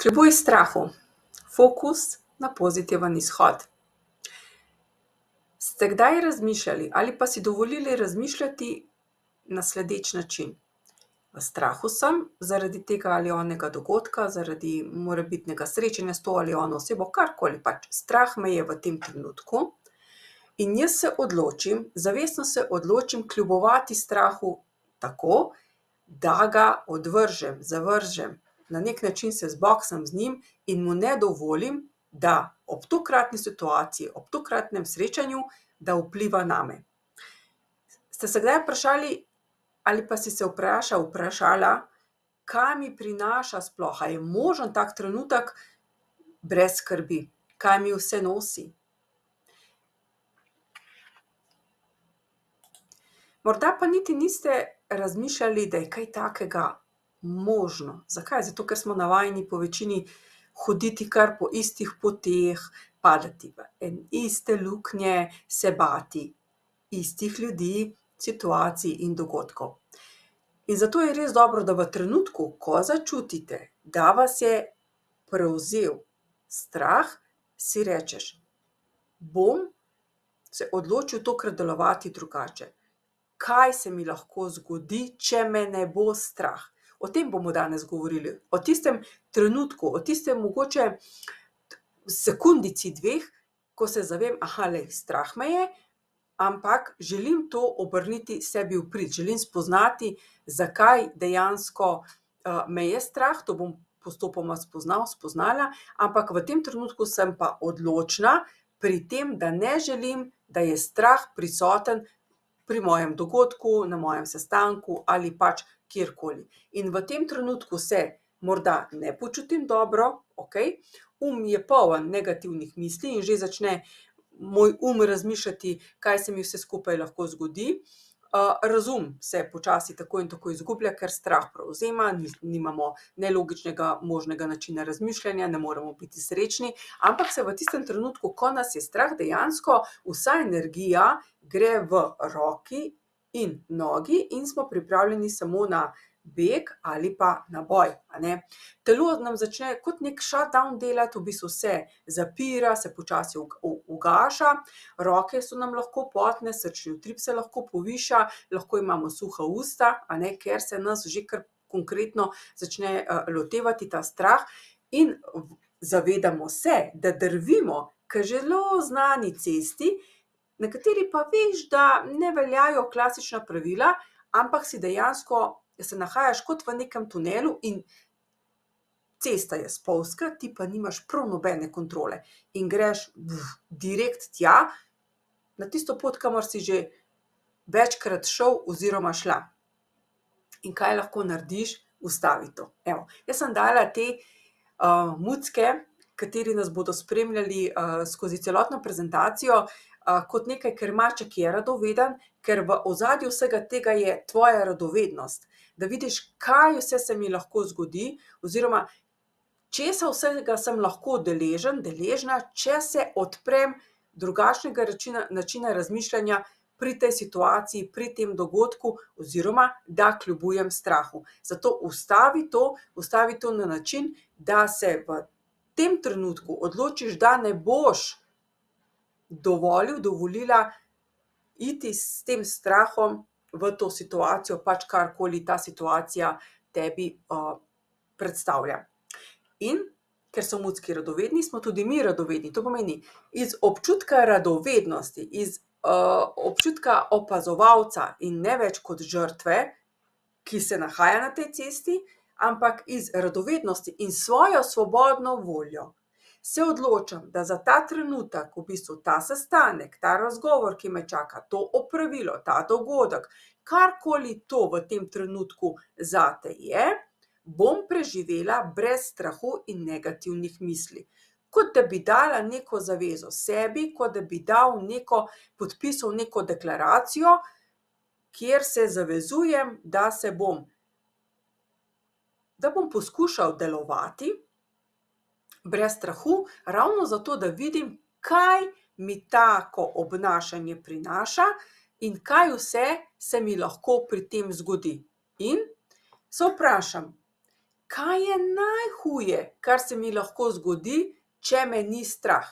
Kljuboj strahu, fokus na pozitiven izhod. Ste kdaj razmišljali ali pa si dovolili razmišljati na sledeč način? V strahu sem zaradi tega ali onega dogodka, zaradi morebitnega srečanja s to ali ono osebo, karkoli pač. Strah me je v tem trenutku in jaz se odločim, zavestno se odločim kljubovati strahu tako, da ga odvržem, zavržem. Na nek način se zboksam z njim in mu ne dovolim, da ob tokratni situaciji, ob tokratnem srečanju, da vpliva name. Ste se kdaj vprašali ali pa si se vprašala, kaj mi prinaša sploh, a je možen tak trenutek brez skrbi, kaj mi vse nosi? Morda pa niti niste razmišljali, da je kaj takega možno. Zakaj? Zato, ker smo navajeni po večini hoditi kar po istih poteh, padati v iste luknje, se bati istih ljudi, situacij in dogodkov. In zato je res dobro, da v trenutku, ko začutite, da vas je prevzel strah, si rečeš: bom se odločil tokrat delovati drugače. Kaj se mi lahko zgodi, če me ne bo strah? O tem bomo danes govorili. O tistem trenutku, o tistem mogoče sekundici, dveh, ko se zavem, strah me je, ampak želim to obrniti sebi v prid. Želim spoznati, zakaj dejansko me je strah, to bom postopoma spoznala, ampak v tem trenutku sem pa odločna pri tem, da ne želim, da je strah prisoten pri mojem dogodku, na mojem sestanku ali pač kjerkoli. In v tem trenutku se morda ne počutim dobro, okej, je poln negativnih misli in že začne moj razmišljati, kaj se mi vse skupaj lahko zgodi. Razum se počasi tako in tako izgublja, ker strah prevzema, nimamo nelogičnega možnega načina razmišljanja, ne moremo biti srečni, ampak se v tistem trenutku, ko nas je strah, dejansko vsa energija gre v roki in nogi in smo pripravljeni samo na beg ali pa na boj, a ne. Telo nam začne kot nek shutdown delati, v bistvu se zapira, se počasi ugaša, roke so nam lahko potne, srčni utrip se lahko poviša, lahko imamo suha usta, a ne, ker se nas že kar konkretno začne lotevati ta strah in zavedamo se, da drvimo k zelo znani cesti, na kateri pa veš, da ne veljajo klasična pravila, ampak si dejansko se nahajaš kot v nekem tunelu in cesta je spolzka, ti pa nimaš prav nobene kontrole in greš direkt tja, na tisto pot, kamor si že večkrat šel oziroma šla. In kaj lahko narediš? Ustavi to. Evo, jaz sem dala te mucke, kateri nas bodo spremljali skozi celotno prezentacijo, kot nekaj krmača, ki je radoveden, ker v ozadju vsega tega je tvoja radovednost. Da vidiš, kaj vse se mi lahko zgodi oziroma česa vsega sem lahko deležna, če se odprem drugačnega načina razmišljanja pri tej situaciji, pri tem dogodku oziroma da kljubujem strahu. Zato ustavi to na način, da se v tem trenutku odločiš, da ne boš dovolila iti s tem strahom v to situacijo, pač karkoli ta situacija tebi predstavlja. In ker so mucki radovedni, smo tudi mi radovedni. To pomeni, iz občutka radovednosti, iz občutka opazovalca in ne več kot žrtve, ki se nahaja na tej cesti, ampak iz radovednosti in svojo svobodno voljo se odločam, da za ta trenutek, v bistvu ta sestanek, ta razgovor, ki me čaka, to opravilo, ta dogodek, karkoli to v tem trenutku zate je, bom preživela brez strahu in negativnih misli. Kot da bi dala neko zavezo sebi, kot da bi podpisal neko deklaracijo, kjer se zavezujem, da bom poskušal delovati brez strahu, ravno zato, da vidim, kaj mi tako obnašanje prinaša in kaj vse se mi lahko pri tem zgodi. In se vprašam, kaj je najhuje, kar se mi lahko zgodi, če me ni strah?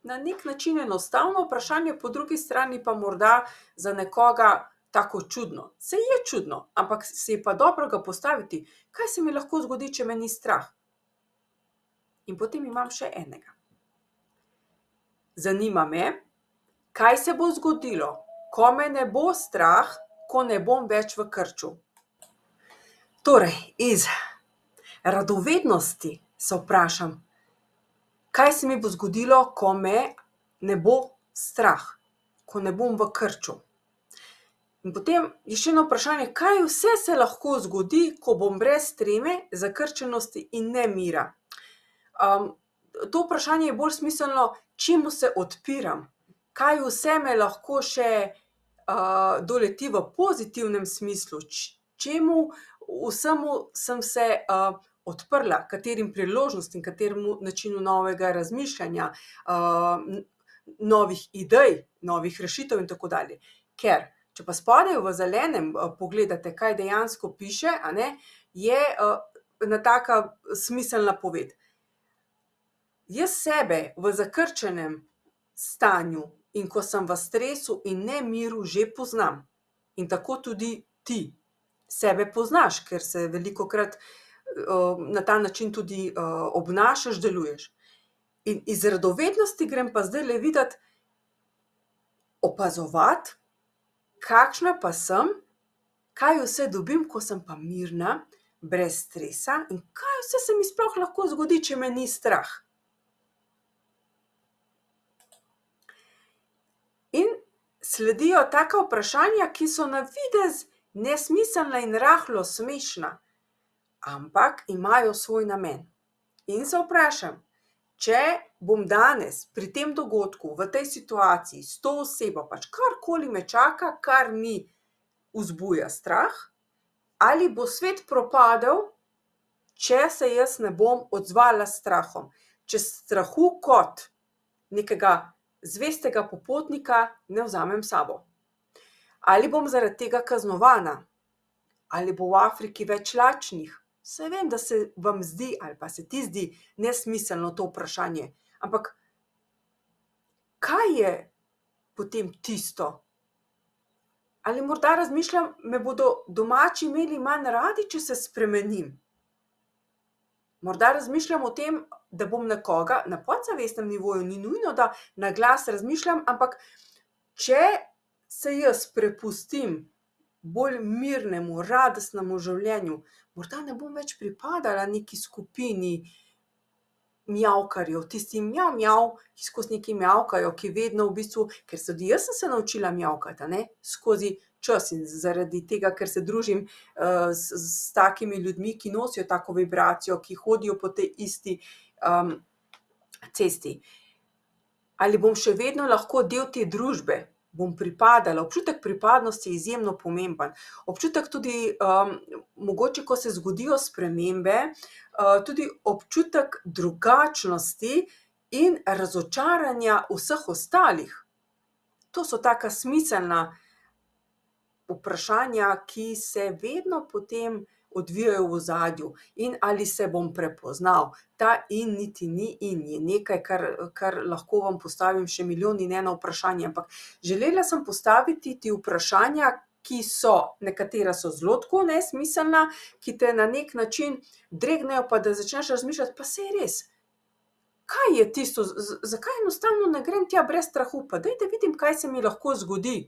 Na nek način enostavno vprašanje, po drugi strani pa morda za nekoga tako čudno. Saj je čudno, ampak se je pa dobro ga postaviti. Kaj se mi lahko zgodi, če me ni strah? In potem imam še enega. Zanima me, kaj se bo zgodilo, ko me ne bo strah, ko ne bom več v krču. Torej, iz radovednosti se vprašam, kaj se mi bo zgodilo, ko me ne bo strah, ko ne bom v krču. In potem je še eno vprašanje, kaj vse se lahko zgodi, ko bom brez treme, zakrčenosti in nemira. To vprašanje je bolj smiselno, čemu se odpiram, kaj vse me lahko še doleti v pozitivnem smislu, čemu vsemu sem se odprla, katerim priložnostim, kateremu načinu novega razmišljanja, novih idej, novih rešitev in tako dalje. Ker če pa spodaj v zelenem pogledate, kaj dejansko piše, je ena taka smiselna poved. Jaz sebe v zakrčenem stanju in ko sem v stresu in nemiru, že poznam. In tako tudi ti sebe poznaš, ker se velikokrat na ta način tudi obnašaš, deluješ. In iz radovednosti grem pa zdajle videti, opazovati, kakšna pa sem, kaj vse dobim, ko sem pa mirna, brez stresa, in kaj vse se mi sploh lahko zgodi, če me ni strah. In sledijo taka vprašanja, ki so na videz nesmiselna in rahlo smešna, ampak imajo svoj namen. In se vprašam, če bom danes pri tem dogodku, v tej situaciji, s to osebo, pač karkoli me čaka, kar mi vzbuja strah, ali bo svet propadel, če se jaz ne bom odzvala s strahom, če strahu kot nekega zvestega popotnika ne vzamem s sabo. Ali bom zaradi tega kaznovana, ali bo v Afriki več lačnih. Saj vem, da se vam zdi, ali pa se ti zdi nesmiselno to vprašanje, ampak kaj je potem tisto? Ali morda razmišljam, me bodo domači imeli manj radi, če se spremenim? Morda razmišljam o tem, da bom nekoga, na podzavestnem nivoju, ni nujno, da na glas razmišljam, ampak če se jaz prepustim bolj mirnemu, radostnemu življenju, morda ne bom več pripadala neki skupini mjavkarjev, tistim mjav, ki skozi nekaj mjavkajo, ki vedno v bistvu, ker tudi jaz sem se naučila mjavkati, skozi čas in zaradi tega, ker se družim s takimi ljudmi, ki nosijo tako vibracijo, ki hodijo po tej isti cesti. Ali bom še vedno lahko del te družbe? Bom pripadala? Občutek pripadnosti je izjemno pomemben. Občutek tudi, mogoče, ko se zgodijo spremembe, tudi občutek drugačnosti in razočaranja vseh ostalih. To so taka smiselna vprašanja, ki se vedno potem odvijajo v ozadju. In ali se bom prepoznal. Ta in niti ni in, je nekaj, kar lahko vam postavim še milijon in eno vprašanje, ampak želela sem postaviti ti vprašanja, ki so, nekatera so zelo tako nesmiselna, ki te na nek način dregnejo, pa da začneš razmišljati, pa saj je res. Kaj je tisto, zakaj enostavno ne grem tja brez strahu, pa daj, da vidim, kaj se mi lahko zgodi.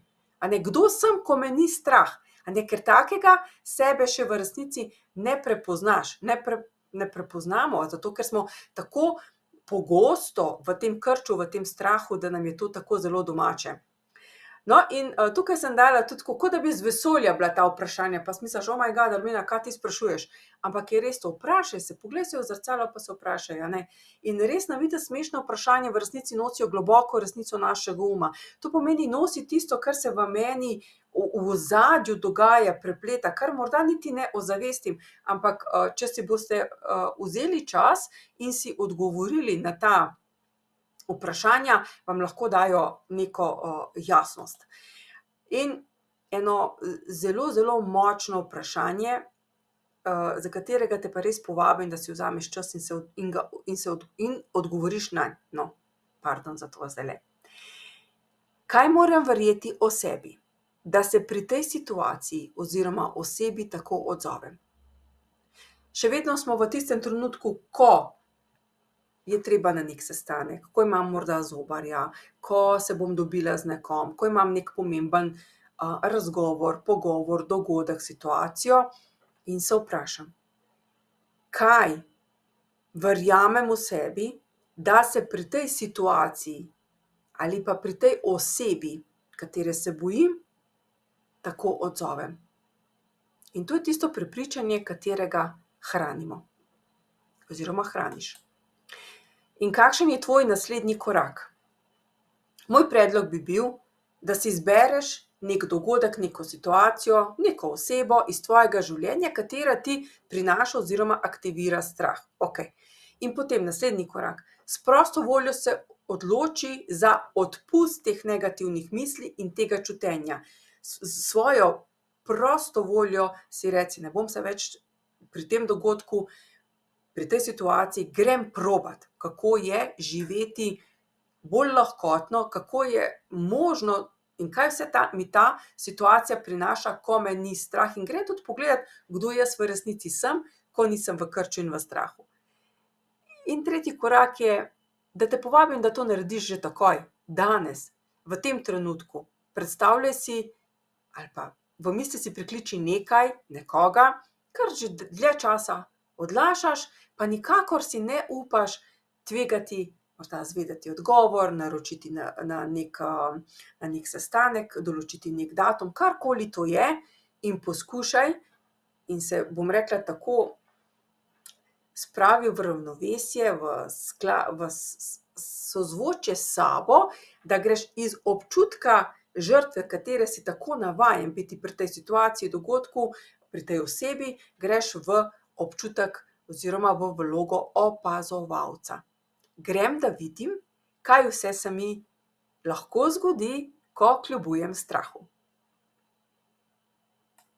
Kdo sem, ko me ni strah? Ker takega sebe še v resnici ne prepoznaš, ne prepoznamo, zato ker smo tako pogosto v tem krču, v tem strahu, da nam je to tako zelo domače. No, in tukaj sem dala tudi tako, kot da bi z vesolja bila ta vprašanja, pa si misliš, oh my god, Armena, kaj ti sprašuješ? Ampak je res to, vprašaj se, poglej se v zrcalo, pa se vprašaj, In res na videz smešna vprašanja v resnici nosijo globoko resnico našega uma. To pomeni, nosi tisto, kar se v meni v ozadju dogaja, prepleta, kar morda niti ne ozavestim, ampak če si boste vzeli čas in si odgovorili na ta vprašanja, vam lahko dajo neko jasnost. In eno zelo, zelo močno vprašanje za katerega te pa res povabim, da si vzameš čas in odgovoriš nanj. No, pardon za to zdajle. Kaj moram verjeti o sebi, da se pri tej situaciji oziroma osebi tako odzovem? Še vedno smo v tistem trenutku, ko je treba na nek sestanek, ko imam morda zobarja, ko se bom dobila z nekom, ko imam nek pomemben razgovor, pogovor, dogodek, situacijo in se vprašam, kaj verjamem v sebi, da se pri tej situaciji ali pa pri tej osebi, katere se bojim, tako odzovem. In to je tisto prepričanje, katerega hranimo oziroma hraniš. In kakšen je tvoj naslednji korak? Moj predlog bi bil, da si izbereš nek dogodek, neko situacijo, neko osebo iz tvojega življenja, katera ti prinaša oziroma aktivira strah. Okej. In potem naslednji korak. S prosto voljo se odloči za odpust teh negativnih misli in tega čutenja. S svojo prosto voljo si reci, ne bom se več pri tem dogodku, pri tej situaciji, grem probat, kako je živeti bolj lahkotno, kako je možno in kaj vse mi ta situacija prinaša, ko me ni strah. In grem tudi pogledat, kdo jaz v resnici sem, ko nisem v krču in v strahu. In tretji korak je, da te povabim, da to narediš že takoj, danes, v tem trenutku. Predstavljaj si ali pa v misli si prikliči nekoga, kar že dlje časa odlašaš, pa nikakor si ne upaš tvegati, morda izvedeti odgovor, naročiti na nek sestanek, določiti nek datum, karkoli to je, in poskušaj in se, bom rekla, tako spravi v ravnovesje, v sozvočje s sabo, da greš iz občutka žrtve, katere si tako navajen biti pri tej situaciji, dogodku, pri tej osebi, greš v občutek oziroma v vlogo opazovalca. Grem, da vidim, kaj vse se mi lahko zgodi, ko kljubujem strahu.